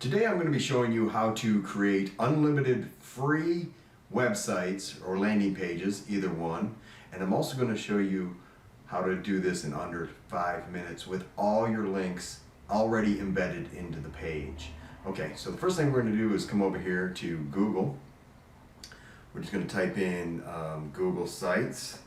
Today I'm going to be showing you how to create unlimited free websites or landing pages, either one. And I'm also going to show you how to do this in under 5 minutes with all your links already embedded into the page. Okay, so the first thing we're going to do is come over here to Google. We're just going to type in Google Sites.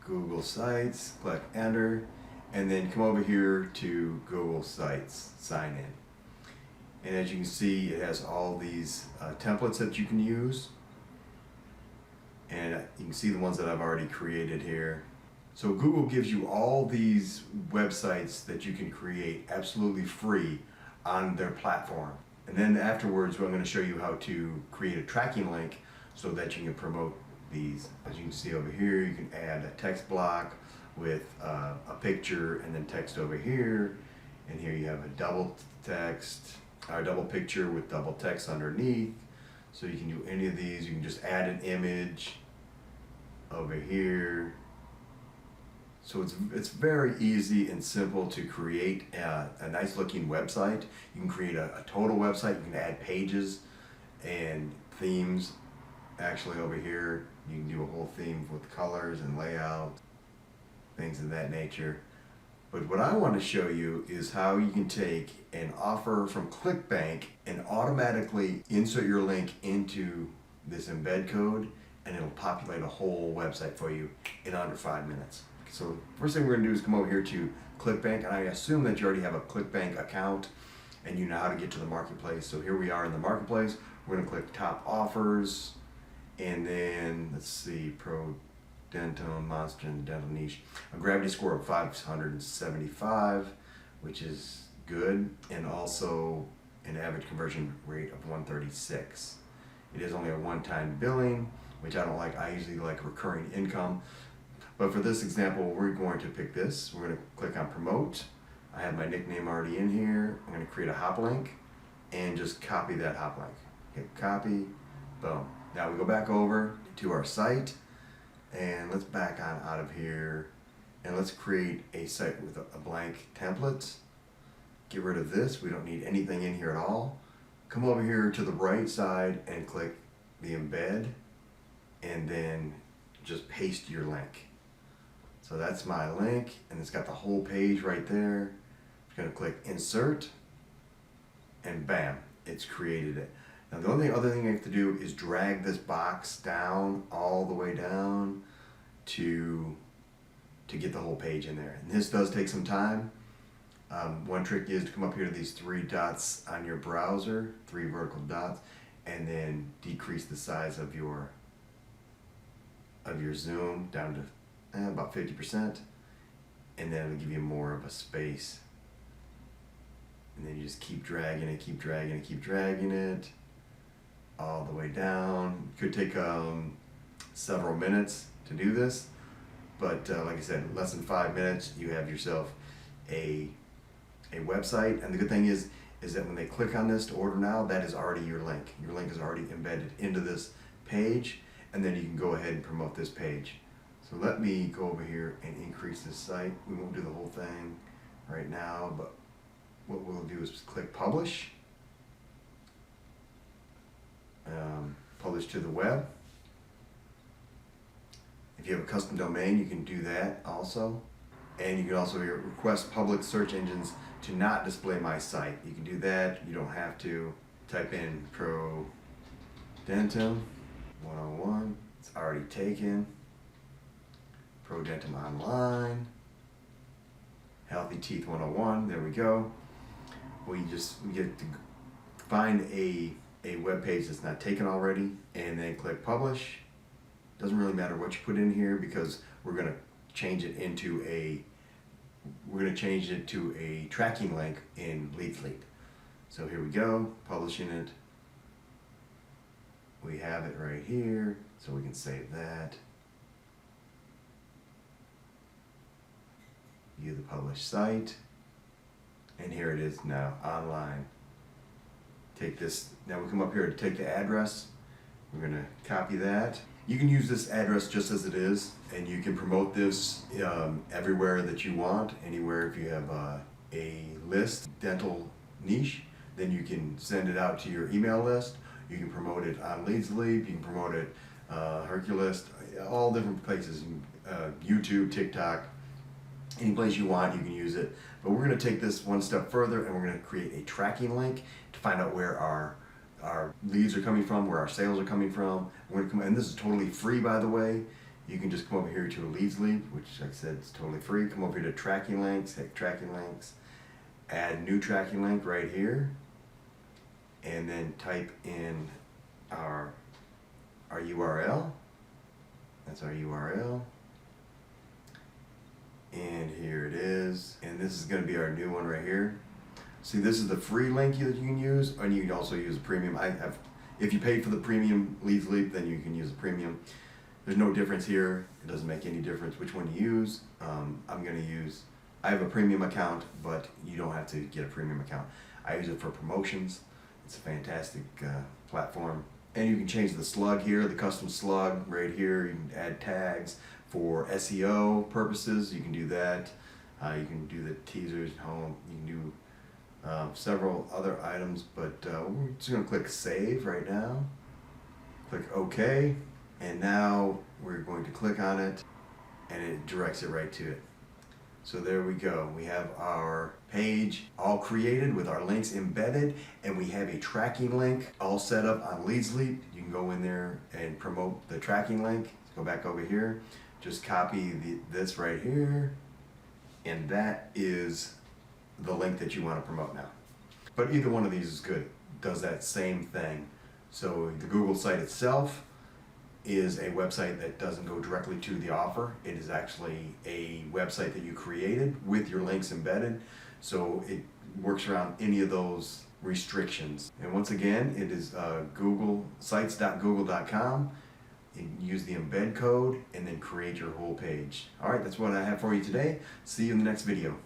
Google Sites, click enter, and then come over here to Google Sites, sign in. And as you can see, it has all these templates that you can use. And you can see the ones that I've already created here. So Google gives you all these websites that you can create absolutely free on their platform. And then afterwards, I'm going to show you how to create a tracking link so that you can promote these. As you can see over here, you can add a text block with a picture and then text over here. And here you have a double text, or a double picture with double text underneath. So you can do any of these. You can just add an image over here. So it's very easy and simple to create a nice looking website. You can create a total website. You can add pages and themes. Actually over here, you can do a whole theme with colors and layout, things of that nature. But what I want to show you is how you can take an offer from ClickBank and automatically insert your link into this embed code, and it'll populate a whole website for you in under 5 minutes. So first thing we're going to do is come over here to ClickBank, and I assume that you already have a ClickBank account and you know how to get to the marketplace. So here we are in the marketplace. We're going to click top offers, and then let's see, pro dental, monster and dental niche. A gravity score of 575, which is good, and also an average conversion rate of 136. It is only a one-time billing, which I don't like. I usually like recurring income. But for this example, we're going to pick this. We're going to click on promote. I have my nickname already in here. I'm going to create a hop link and just copy that hop link. Hit copy, boom. Now we go back over to our site, and let's back on out of here, and let's create a site with a blank template. Get rid of this. We don't need anything in here at all. Come over here to the right side and click the embed, and then just paste your link. So that's my link, and it's got the whole page right there. I'm going to click insert, and bam, it's created it. Now the other thing I have to do is drag this box down, all the way down to get the whole page in there. And this does take some time. One trick is to come up here to these 3 dots on your browser, 3 vertical dots, and then decrease the size of your zoom down to about 50%, and then it'll give you more of a space. And then you just keep dragging it, keep dragging it, keep dragging it all the way down. It could take several minutes to do this, but like I said, less than 5 minutes, you have yourself a website. And the good thing is that when they click on this to order now, that is already your link. Your link is already embedded into this page, and then you can go ahead and promote this page. So let me go over here and increase this site. We won't do the whole thing right now, but what we'll do is click publish. Publish to the web. If you have a custom domain, you can do that also. And you can also request public search engines to not display my site. You can do that. You don't have to. Type in Pro Dental 101. It's already taken. Pro Dental Online. Healthy Teeth 101. There we go. We get to find a web page that's not taken already, and then click publish. Doesn't really matter what you put in here, because we're going to change it into a tracking link in Leadfleet. So here we go, publishing it. We have it right here, so we can save that. View the published site, and here it is now online. Take this, now we come up here to take the address. We're going to copy that. You can use this address just as it is, and you can promote this everywhere that you want, anywhere if you have a list, dental niche, then you can send it out to your email list. You can promote it on Leads Leap, you can promote it Herculist, all different places, YouTube, TikTok, any place you want, you can use it. But we're going to take this one step further, and we're going to create a tracking link to find out where our leads are coming from, where our sales are coming from. We're going to come, and this is totally free, by the way. You can just come over here to Leads Leap, which, like I said, is totally free. Come over here to tracking links, hit tracking links, add new tracking link right here, and then type in our URL. That's our URL. And here it is. And this is going to be our new one right here. See, this is the free link that you can use, and you can also use a premium. If you pay for the premium Leads Leap, then you can use a premium. There's no difference here. It doesn't make any difference which one you use. I have a premium account, but you don't have to get a premium account. I use it for promotions. It's a fantastic platform. And you can change the slug here, the custom slug right here. You can add tags for SEO purposes. You can do that. You can do the teasers, home. You can do several other items, but we're just going to click Save right now. Click OK. And now we're going to click on it, and it directs it right to it. So there we go. We have our page all created with our links embedded, and we have a tracking link all set up on Leads Leap. You can go in there and promote the tracking link. Let's go back over here. Just copy this right here, and that is the link that you want to promote now. But either one of these is good. It does that same thing. So the Google site itself is a website that doesn't go directly to the offer. It is actually a website that you created with your links embedded, so it works around any of those restrictions. And once again, it is sites.google.com. You can use the embed code and then create your whole page. All right, that's what I have for you today. See you in the next video.